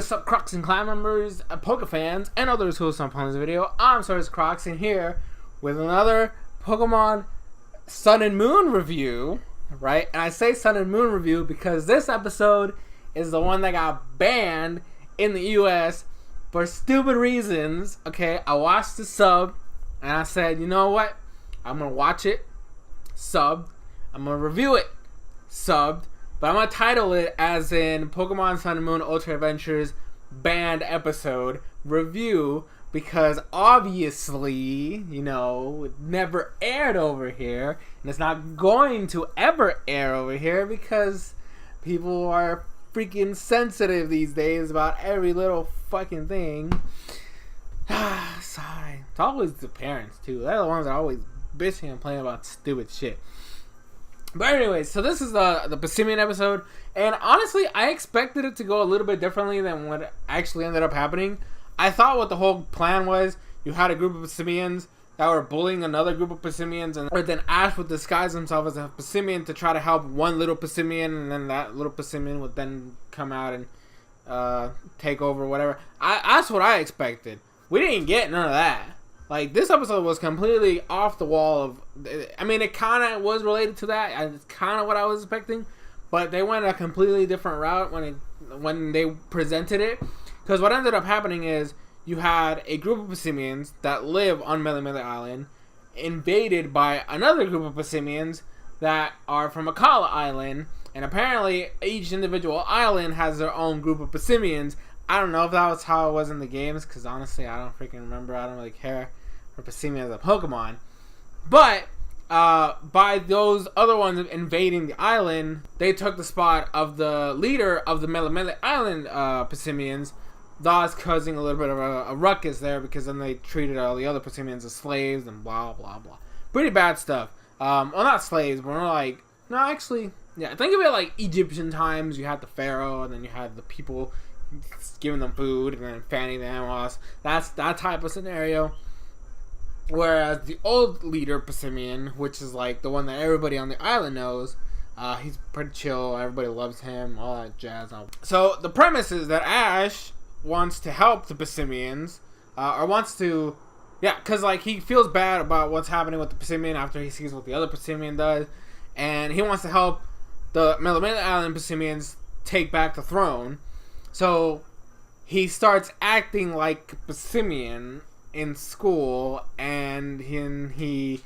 What's up, Crockxen clan members, Poke fans, and others who are upon this video? I'm SoresanCrockxen here with another Pokemon Sun and Moon review, right? And I say Sun and Moon review because this episode is the one that got banned in the US for stupid reasons, okay? I watched the sub, and I said, you know what? I'm gonna watch it, subbed. I'm gonna review it, subbed. But I'm going to title it as in Pokemon Sun and Moon Ultra Adventures Banned Episode Review, because obviously, you know, it never aired over here, and it's not going to ever air over here because people are freaking sensitive these days about every little fucking thing. Sorry. It's always the parents, too. They're the ones that are always bitching and complaining about stupid shit. But anyways, so this is the Passimian episode, and honestly, I expected it to go a little bit differently than what actually ended up happening. I thought what the whole plan was, you had a group of Passimians that were bullying another group of Passimians, and then Ash would disguise himself as a Passimian to try to help one little Passimian, and then that little Passimian would then come out and take over, whatever. That's what I expected. We didn't get none of that. Like, this episode was completely off the wall of... I mean, it kind of was related to that. It's kind of what I was expecting. But they went a completely different route when they presented it. Because what ended up happening is you had a group of Passimians that live on Melemele Island invaded by another group of Passimians that are from Akala Island. And apparently, each individual island has their own group of Passimians. I don't know if that was how it was in the games, because honestly, I don't freaking remember. I don't really care for Passimian as a Pokemon. But, by those other ones invading the island, they took the spot of the leader of the Melemele Island Passimians, thus causing a little bit of a ruckus there, because then they treated all the other Passimians as slaves and blah, blah, blah. Pretty bad stuff. Well, not slaves, but more like... No, actually, yeah, think of it like Egyptian times. You had the pharaoh, and then you had the people... giving them food and then fanning them off. That's that type of scenario. Whereas the old leader, Passimian, which is like the one that everybody on the island knows, he's pretty chill, everybody loves him, all that jazz. So the premise is that Ash wants to help the Passimians, or wants to, because like he feels bad about what's happening with the Passimian after he sees what the other Passimian does, and he wants to help the Melemele Island Passimians take back the throne. So, he starts acting like Passimian in school, and he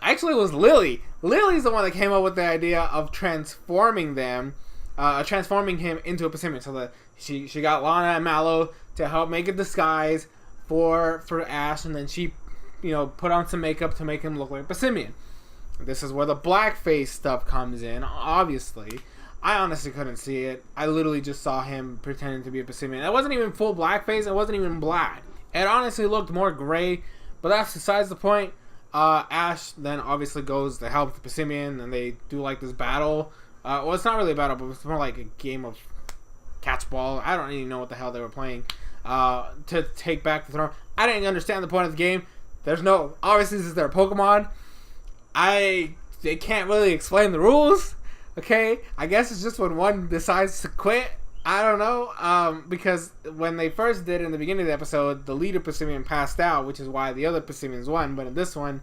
actually it was Lily. Lily's the one that came up with the idea of transforming him into a Passimian. So that she got Lana and Mallow to help make a disguise for Ash, and then she, put on some makeup to make him look like a Passimian. This is where the blackface stuff comes in, obviously. I honestly couldn't see it. I literally just saw him pretending to be a Passimian. It wasn't even full blackface. It wasn't even black. It honestly looked more gray, but that's besides the point. Ash then obviously goes to help the Passimian, and they do like this battle. Well, it's not really a battle, but it's more like a game of catchball. I don't even know what the hell they were playing to take back the throne. I didn't understand the point of the game. Obviously this is their Pokemon. They can't really explain the rules. Okay, I guess it's just when one decides to quit. I don't know, because when they first did in the beginning of the episode, the leader Passimian passed out, which is why the other Passimians won, but in this one,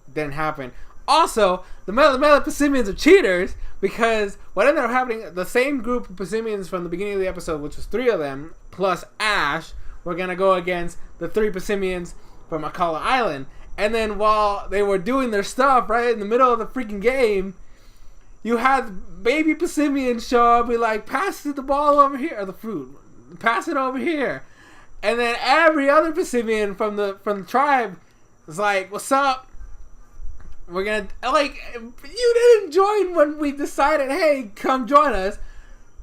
it didn't happen. Also, the Melemele Passimians are cheaters, because what ended up happening, the same group of Passimians from the beginning of the episode, which was 3 of them, plus Ash, were going to go against the 3 Passimians from Akala Island. And then while they were doing their stuff, right, in the middle of the freaking game, you had baby Passimian show up, be like, pass it the ball over here, or the fruit, pass it over here. And then every other Passimian from the tribe was like, what's up? We're gonna, like, you didn't join when we decided, hey, come join us.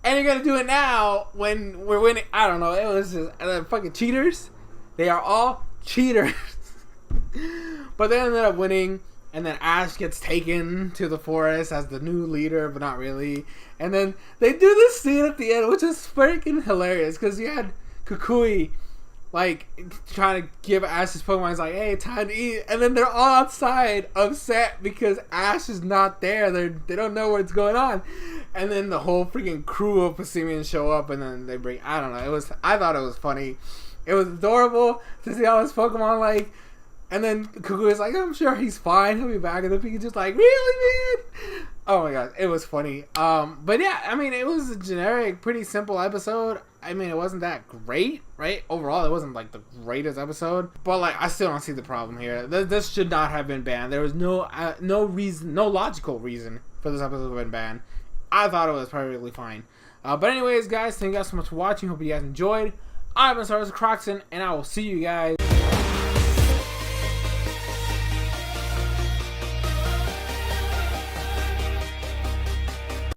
And you're gonna do it now when we're winning. I don't know, it was just, fucking cheaters. They are all cheaters. But they ended up winning. And then Ash gets taken to the forest as the new leader, but not really. And then they do this scene at the end, which is freaking hilarious. Because you had Kukui like trying to give Ash his Pokemon. He's like, "Hey, time to eat," and then they're all outside upset because Ash is not there. They don't know what's going on, and then the whole freaking crew of Passimians show up, and then they bring. I don't know. I thought it was funny. It was adorable to see all his Pokemon like. And then Cuckoo is like, I'm sure he's fine. He'll be back. And the Pikachu's like, really, man? Oh my god, it was funny. But yeah, I mean, it was a generic, pretty simple episode. I mean, it wasn't that great, right? Overall, it wasn't like the greatest episode. But like, I still don't see the problem here. This should not have been banned. There was no reason, no logical reason for this episode to have been banned. I thought it was perfectly fine. But anyways, guys, thank you guys so much for watching. Hope you guys enjoyed. I've been SoresanCrockxen, and I will see you guys